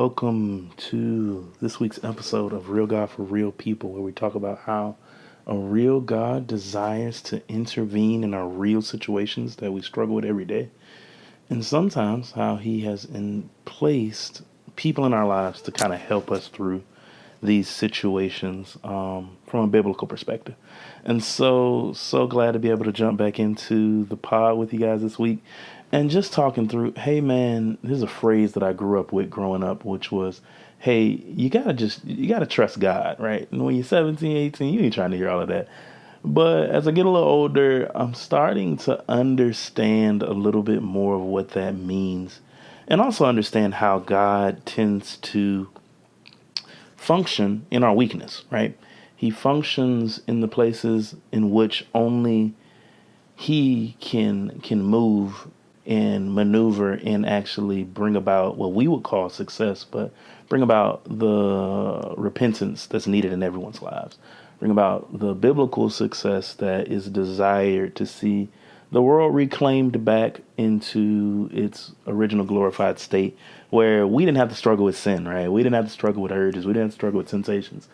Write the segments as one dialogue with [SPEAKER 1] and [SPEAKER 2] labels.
[SPEAKER 1] welcome to this week's episode of Real God for Real People, where we talk about how a real God desires to intervene in our real situations that we struggle with every day, and sometimes how He has placed people in our lives to kind of help us through these situations from a biblical perspective. And so glad to be able to jump back into the pod with you guys this week and just talking through, hey man, there's a phrase that I grew up with growing up, which was, hey, you gotta trust God, right? And when you're 17, 18, you ain't trying to hear all of that. But as I get a little older, I'm starting to understand a little bit more of what that means, and also understand how God tends to function in our weakness, right? He functions in the places in which only He can move and maneuver and actually bring about what we would call success, but bring about the repentance that's needed in everyone's lives. Bring about the biblical success that is desired to see the world reclaimed back into its original glorified state, where we didn't have to struggle with sin, right? We didn't have to struggle with urges. We didn't have to struggle with temptations.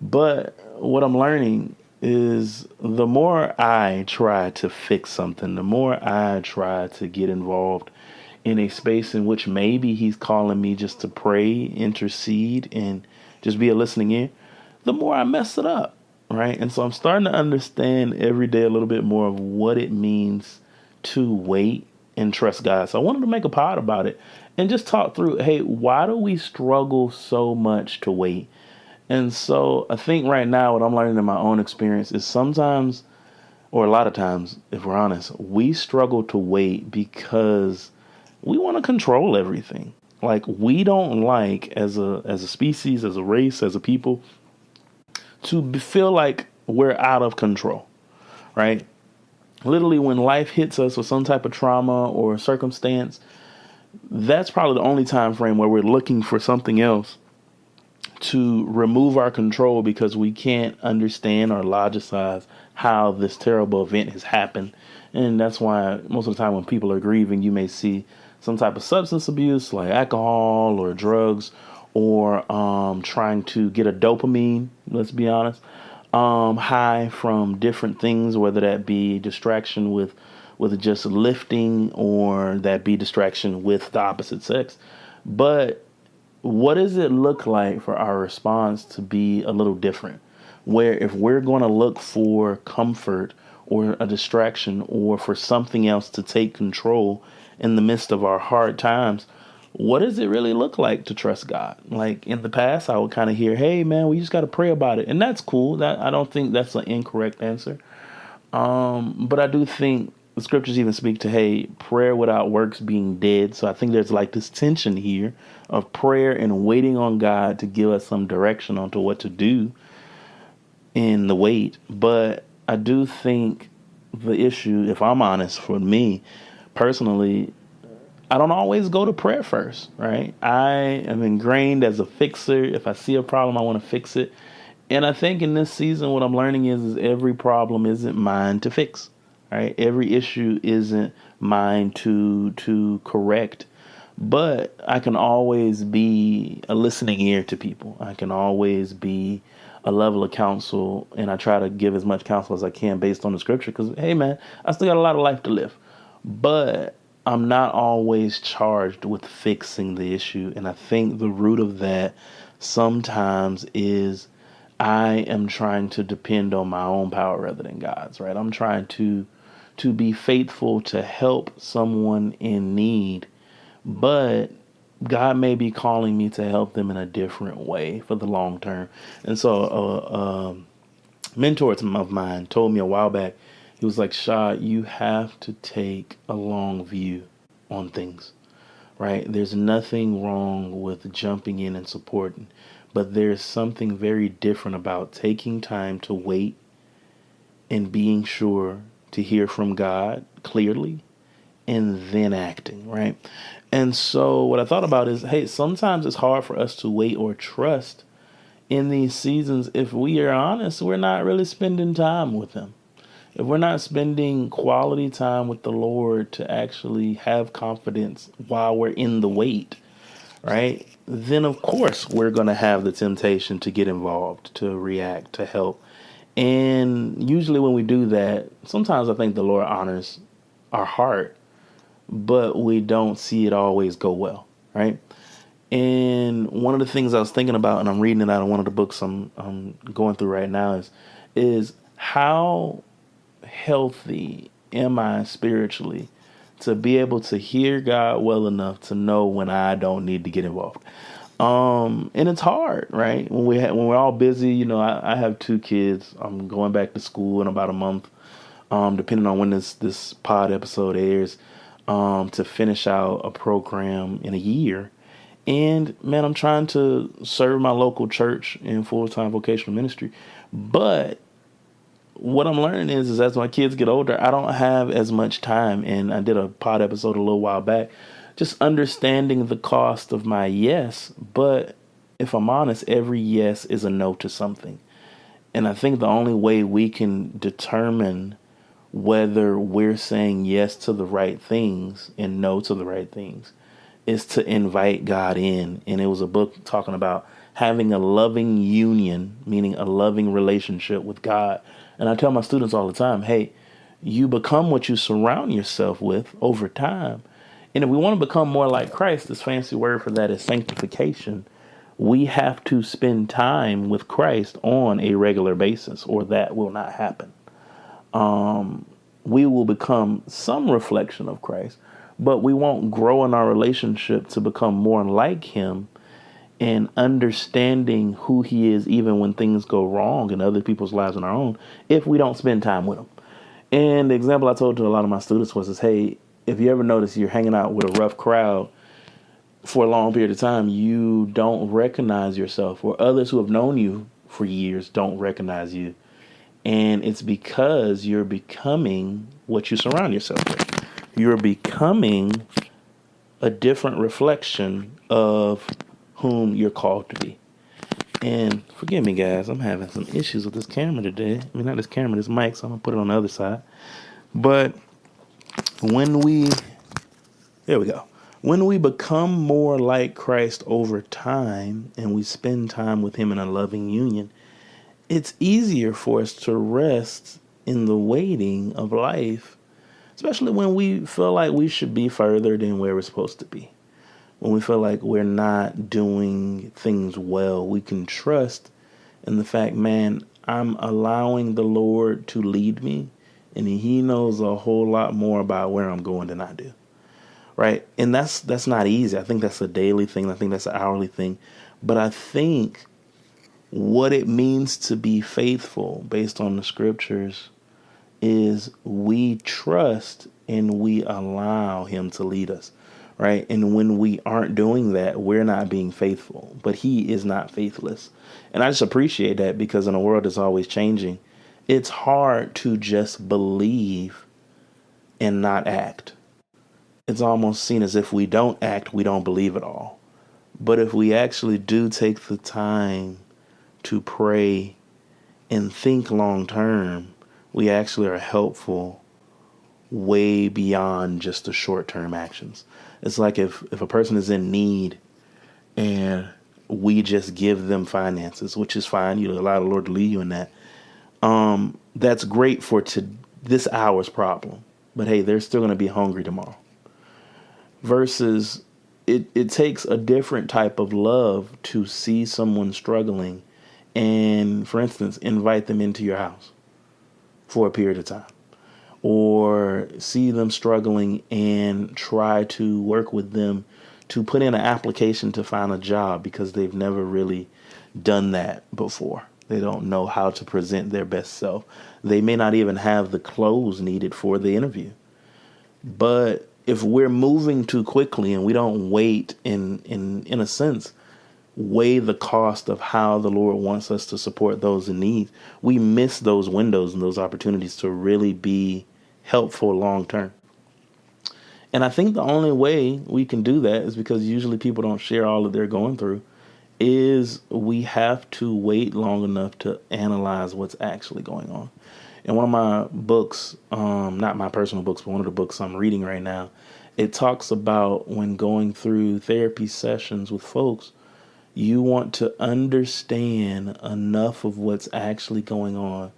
[SPEAKER 1] But what I'm learning is the more I try to fix something, the more I try to get involved in a space in which maybe He's calling me just to pray, intercede, and just be a listening ear, the more I mess it up, right? And so I'm starting to understand every day a little bit more of what it means to wait and trust God. So I wanted to make a pod about it and just talk through, hey, why do we struggle so much to wait? And so I think right now what I'm learning in my own experience is sometimes, or a lot of times, if we're honest, we struggle to wait because we want to control everything. Like, we don't like, as a species, as a race, as a people, feel like we're out of control, right? Literally, when life hits us with some type of trauma or circumstance, that's probably the only time frame where we're looking for something else to remove our control, because we can't understand or logicize how this terrible event has happened. And that's why most of the time when people are grieving, you may see some type of substance abuse like alcohol or drugs, or trying to get a dopamine, let's be honest, high from different things, whether that be distraction with just lifting, or that be distraction with the opposite sex. But what does it look like for our response to be a little different? Where if we're going to look for comfort or a distraction, or for something else to take control in the midst of our hard times, what does it really look like to trust God? Like, in the past, I would kind of hear, hey man, we just got to pray about it. And that's cool. That, I don't think that's an incorrect answer. But I do think the scriptures even speak to, hey, prayer without works being dead. So I think there's like this tension here of prayer and waiting on God to give us some direction onto what to do in the wait. But I do think the issue, if I'm honest, for me personally, I don't always go to prayer first, right? I am ingrained as a fixer. If I see a problem, I want to fix it. And I think in this season, what I'm learning is every problem isn't mine to fix, right? Every issue isn't mine to correct. But I can always be a listening ear to people. I can always be a level of counsel, and I try to give as much counsel as I can based on the scripture, because, hey, man, I still got a lot of life to live. But I'm not always charged with fixing the issue. And I think the root of that sometimes is I am trying to depend on my own power rather than God's, right? I'm trying to be faithful to help someone in need, but God may be calling me to help them in a different way for the long term. And so a mentor of mine told me a while back, he was like, Shah, you have to take a long view on things, right? There's nothing wrong with jumping in and supporting, but there's something very different about taking time to wait and being sure to hear from God clearly and then acting, right? And so what I thought about is, hey, sometimes it's hard for us to wait or trust in these seasons. If we are honest, we're not really spending time with Him. If we're not spending quality time with the Lord to actually have confidence while we're in the wait, right? then of course we're going to have the temptation to get involved, to react, to help. And usually when we do that, sometimes I think the Lord honors our heart, but we don't see it always go well, right? And one of the things I was thinking about, and I'm reading it out of one of the books I'm going through right now, is how healthy am I spiritually to be able to hear God well enough to know when I don't need to get involved. And it's hard, right? When we're all busy, I have two kids. I'm going back to school in about a month, depending on when this pod episode airs, to finish out a program in a year. And man, I'm trying to serve my local church in full-time vocational ministry. But what I'm learning is as my kids get older, I don't have as much time. And I did a pod episode a little while back, just understanding the cost of my yes. But if I'm honest, every yes is a no to something. And I think the only way we can determine whether we're saying yes to the right things and no to the right things is to invite God in. And it was a book talking about having a loving union, meaning a loving relationship with God. And I tell my students all the time, hey, you become what you surround yourself with over time. And if we want to become more like Christ, this fancy word for that is sanctification. We have to spend time with Christ on a regular basis, or that will not happen. We will become some reflection of Christ, but we won't grow in our relationship to become more like him and understanding who he is, even when things go wrong in other people's lives and our own, if we don't spend time with him. And the example I told to a lot of my students was, hey, if you ever notice you're hanging out with a rough crowd for a long period of time, you don't recognize yourself, or others who have known you for years don't recognize you. And it's because you're becoming what you surround yourself with. You're becoming a different reflection of whom you're called to be. And forgive me, guys, I'm having some issues with this camera today. I mean, not this camera, this mic, so I'm going to put it on the other side. But there we go. When we become more like Christ over time and we spend time with him in a loving union, it's easier for us to rest in the waiting of life, especially when we feel like we should be further than where we're supposed to be. When we feel like we're not doing things well, we can trust in the fact, man, I'm allowing the Lord to lead me, and he knows a whole lot more about where I'm going than I do. Right? And that's not easy. I think that's a daily thing. I think that's an hourly thing. But I think what it means to be faithful based on the scriptures is we trust and we allow him to lead us, right? And when we aren't doing that, we're not being faithful, but he is not faithless. And I just appreciate that, because in a world that's always changing, it's hard to just believe and not act. It's almost seen as if we don't act, we don't believe at all. But if we actually do take the time to pray and think long term, we actually are helpful way beyond just the short term actions. It's like if a person is in need and we just give them finances, which is fine, you allow the Lord to lead you in that. That's great for this hour's problem. But hey, they're still going to be hungry tomorrow. Versus it takes a different type of love to see someone struggling and, for instance, invite them into your house for a period of time, or see them struggling and try to work with them to put in an application to find a job, because they've never really done that before. They don't know how to present their best self. They may not even have the clothes needed for the interview. But if we're moving too quickly and we don't wait, in a sense, weigh the cost of how the Lord wants us to support those in need, we miss those windows and those opportunities to really be helpful long term. And I think the only way we can do that is because usually people don't share all that they're going through, is we have to wait long enough to analyze what's actually going on. And one of my books, not my personal books, but one of the books I'm reading right now, It talks about when going through therapy sessions with folks, you want to understand enough of what's actually going on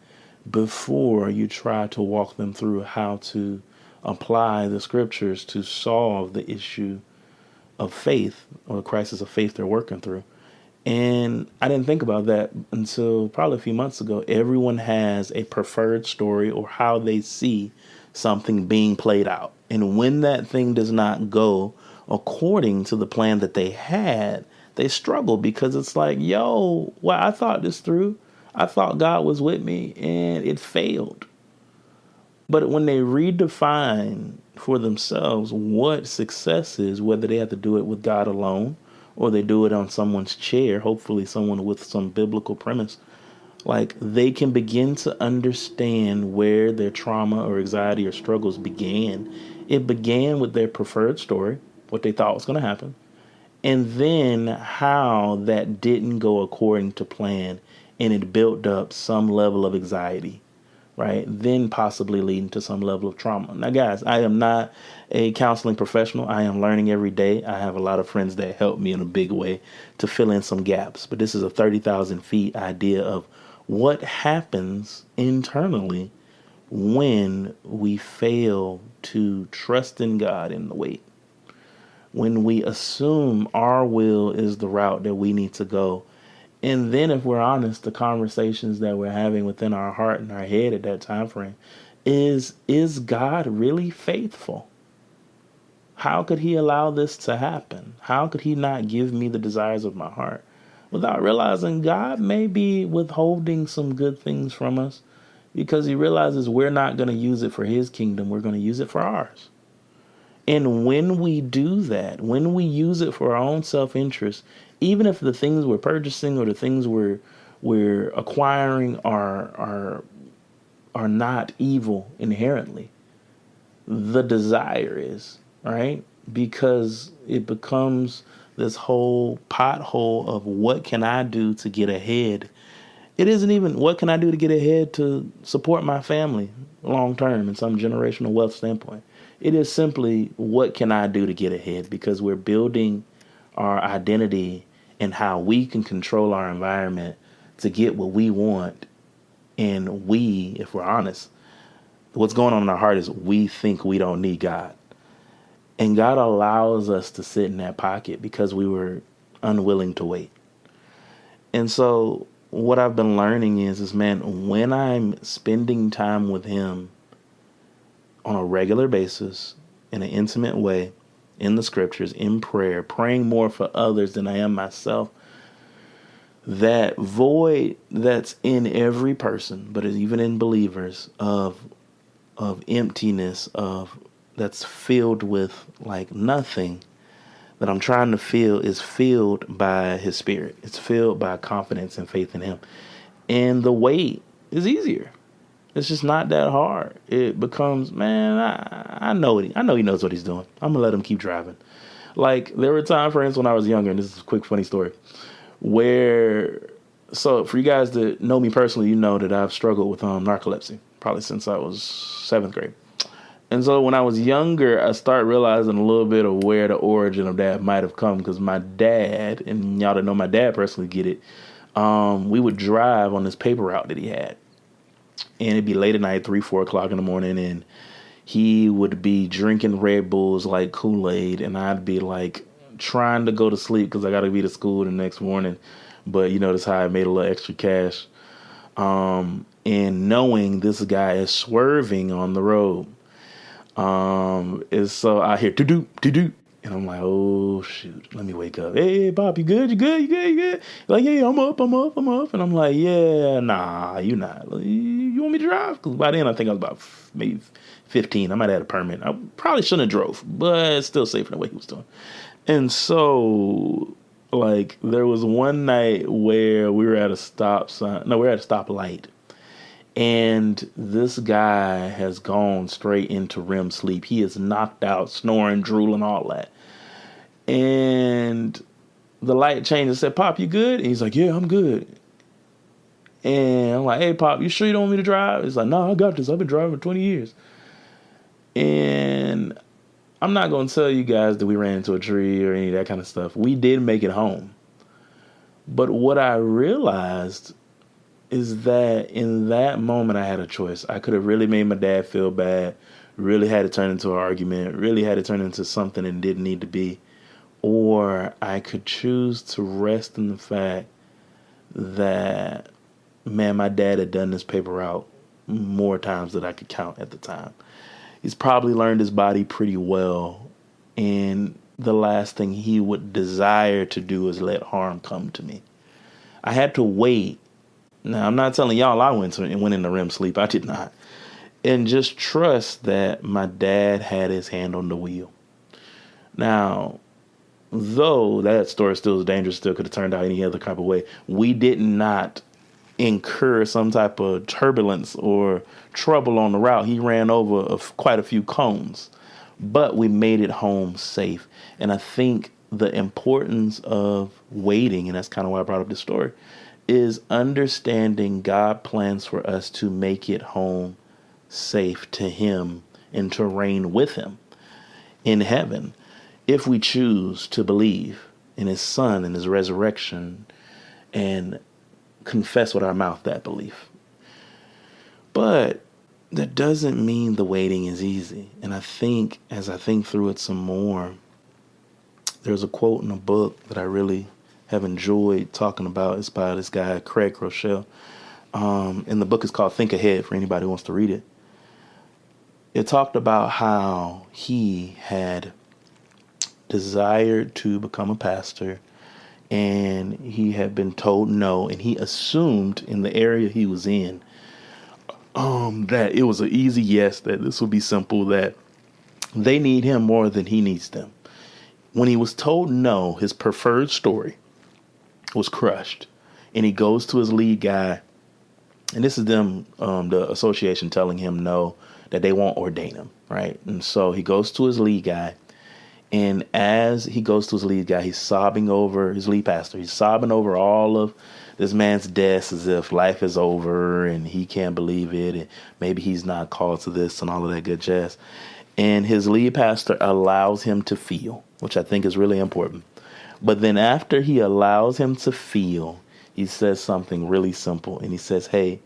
[SPEAKER 1] before you try to walk them through how to apply the scriptures to solve the issue of faith or the crisis of faith they're working through. And I didn't think about that until probably a few months ago. Everyone has a preferred story or how they see something being played out. And when that thing does not go according to the plan that they had, they struggle because it's like, yo, well, I thought this through. I thought God was with me and it failed. But when they redefine for themselves what success is, whether they have to do it with God alone or they do it on someone's chair, hopefully someone with some biblical premise, like they can begin to understand where their trauma or anxiety or struggles began. It began with their preferred story, what they thought was going to happen, and then how that didn't go according to plan and it built up some level of anxiety, right? Then possibly leading to some level of trauma. Now, guys, I am not a counseling professional. I am learning every day. I have a lot of friends that help me in a big way to fill in some gaps. But this is a 30,000 feet idea of what happens internally when we fail to trust in God in the wait. When we assume our will is the route that we need to go. And then if we're honest, the conversations that we're having within our heart and our head at that time frame is God really faithful? How could he allow this to happen? How could he not give me the desires of my heart? Without realizing God may be withholding some good things from us because he realizes we're not going to use it for his kingdom. We're going to use it for ours. And when we do that, when we use it for our own self-interest, even if the things we're purchasing or the things we're acquiring are not evil inherently, the desire is, right? Because it becomes this whole pothole of what can I do to get ahead. It isn't even what can I do to get ahead to support my family long term in some generational wealth standpoint. It is simply what can I do to get ahead, because we're building our identity and how we can control our environment to get what we want. And we, if we're honest, what's going on in our heart is we think we don't need God. And God allows us to sit in that pocket because we were unwilling to wait. And so what I've been learning is man, when I'm spending time with him on a regular basis, in an intimate way, in the scriptures, in prayer, praying more for others than I am myself, that void that's in every person, but even in believers, of emptiness, of that's filled with like nothing that I'm trying to fill, is filled by his spirit. It's filled by confidence and faith in him. And the wait is easier. It's just not that hard. It becomes, man, I know it. I know he knows what he's doing. I'm gonna let him keep driving. Like there were time frames when I was younger, and this is a quick funny story, where so for you guys that know me personally, you know that I've struggled with narcolepsy probably since I was 7th grade. And so when I was younger, I started realizing a little bit of where the origin of that might have come, because my dad, and y'all that know my dad personally get it, we would drive on this paper route that he had. And it'd be late at night, 3, 4 o'clock in the morning, and he would be drinking Red Bulls like Kool-Aid, and I'd be like trying to go to sleep because I got to be to school the next morning. But you know, that's how I made a little extra cash. And knowing this guy is swerving on the road, is so I hear to do, and I'm like, oh shoot, let me wake up. Hey, Bob, you good? You good? You good? You good? Like, yeah, I'm up. And I'm like, yeah, nah, you not. You want me to drive? Because by then I think I was about maybe 15. I might have had a permit. I probably shouldn't have drove, but it's still safer than what he was doing. And so, like, there was one night where we were at a stop sign. No, we were at a stoplight. And this guy has gone straight into REM sleep. He is knocked out, snoring, drooling, all that. And the light changed and said, Pop, you good? And he's like, yeah, I'm good. And I'm like, hey, Pop, you sure you don't want me to drive? He's like, no, I got this. I've been driving for 20 years. And I'm not going to tell you guys that we ran into a tree or any of that kind of stuff. We did make it home. But what I realized is that in that moment, I had a choice. I could have really made my dad feel bad, really had it turn into an argument, really had it turn into something it didn't need to be. Or I could choose to rest in the fact that, man, my dad had done this paper route more times than I could count at the time. He's probably learned his body pretty well. And the last thing he would desire to do is let harm come to me. I had to wait. Now, I'm not telling y'all I went into REM sleep. I did not. And just trust that my dad had his hand on the wheel. Now, though that story still is dangerous, still could have turned out any other type of way, we did not incur some type of turbulence or trouble on the route. He ran over quite a few cones, but we made it home safe. And I think the importance of waiting, and that's kind of why I brought up this story, is understanding God plans for us to make it home safe to him and to reign with him in heaven if we choose to believe in his son and his resurrection and confess with our mouth that belief. But that doesn't mean the waiting is easy. And I think as I think through it some more, there's a quote in a book that I really have enjoyed talking about. It's by this guy, Craig Rochelle. And the book is called Think Ahead for anybody who wants to read it. It talked about how he had desired to become a pastor and he had been told no, and he assumed in the area he was in that it was an easy yes, that this would be simple, that they need him more than he needs them. When he was told no, his preferred story was crushed, and he goes to his lead guy, and this is them, the association telling him no, that they won't ordain him, right? And so he goes to his lead guy, and as he goes to his lead guy, he's sobbing over his lead pastor. He's sobbing over all of this man's death as if life is over and he can't believe it, and maybe he's not called to this and all of that good jazz. And his lead pastor allows him to feel, which I think is really important. But then after he allows him to feel, he says something really simple. And he says, hey,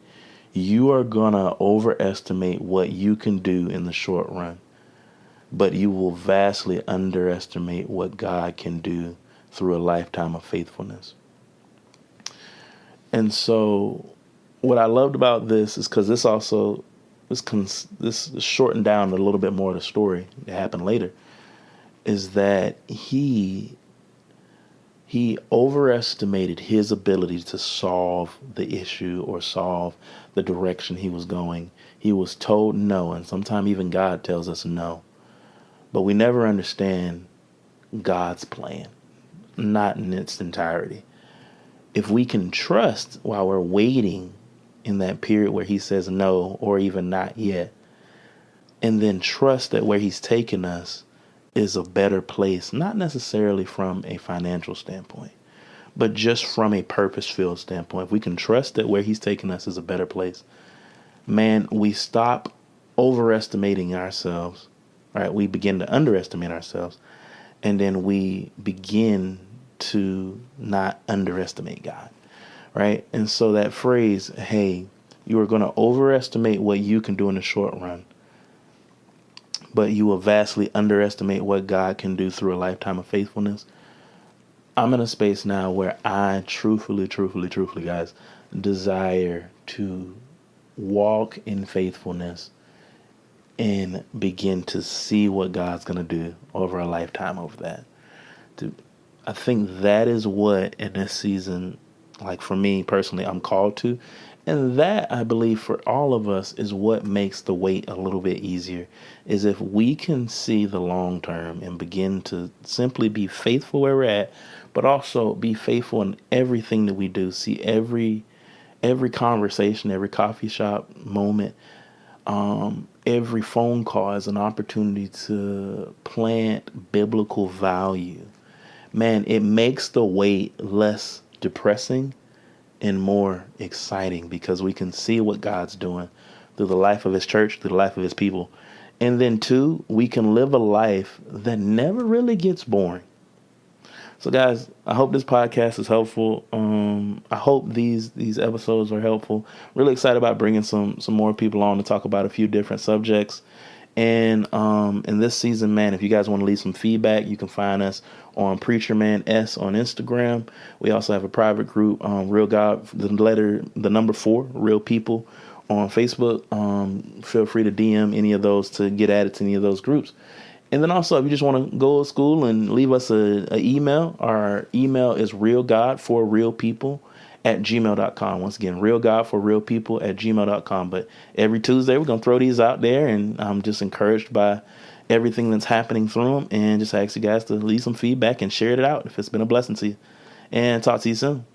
[SPEAKER 1] you are going to overestimate what you can do in the short run, but you will vastly underestimate what God can do through a lifetime of faithfulness. And so what I loved about this is because this also, this shortened down a little bit more of the story that happened later, is that he overestimated his ability to solve the issue or solve the direction he was going. He was told no, and sometimes even God tells us no. But we never understand God's plan, not in its entirety. If we can trust while we're waiting in that period where he says no or even not yet, and then trust that where he's taken us is a better place, not necessarily from a financial standpoint, but just from a purpose-filled standpoint. If we can trust that where he's taking us is a better place, man, we stop overestimating ourselves, right? We begin to underestimate ourselves, and then we begin to not underestimate God, right? And so that phrase, hey, you are going to overestimate what you can do in the short run, but you will vastly underestimate what God can do through a lifetime of faithfulness. I'm in a space now where I truthfully, guys, desire to walk in faithfulness and begin to see what God's going to do over a lifetime of that. I think that is what in this season, like for me personally, I'm called to. And that, I believe, for all of us is what makes the wait a little bit easier, is if we can see the long term and begin to simply be faithful where we're at, but also be faithful in everything that we do. See every conversation, every coffee shop moment, every phone call as an opportunity to plant biblical value. Man, it makes the wait less depressing and more exciting because we can see what God's doing through the life of his church, through the life of his people. And then two, we can live a life that never really gets boring. So guys, I hope this podcast is helpful. I hope these episodes are helpful. Really excited about bringing some more people on to talk about a few different subjects. And in this season, man, if you guys want to leave some feedback, you can find us on Preacher Man S on Instagram. We also have a private group, Real God, the number 4, Real People on Facebook. Feel free to DM any of those to get added to any of those groups. And then also, if you just want to go to school and leave us a email, our email is realgodforrealpeople@gmail.com. Once again, realgodforrealpeople@gmail.com. But every Tuesday, we're going to throw these out there, and I'm just encouraged by everything that's happening through them, and just ask you guys to leave some feedback and share it out if it's been a blessing to you. And talk to you soon.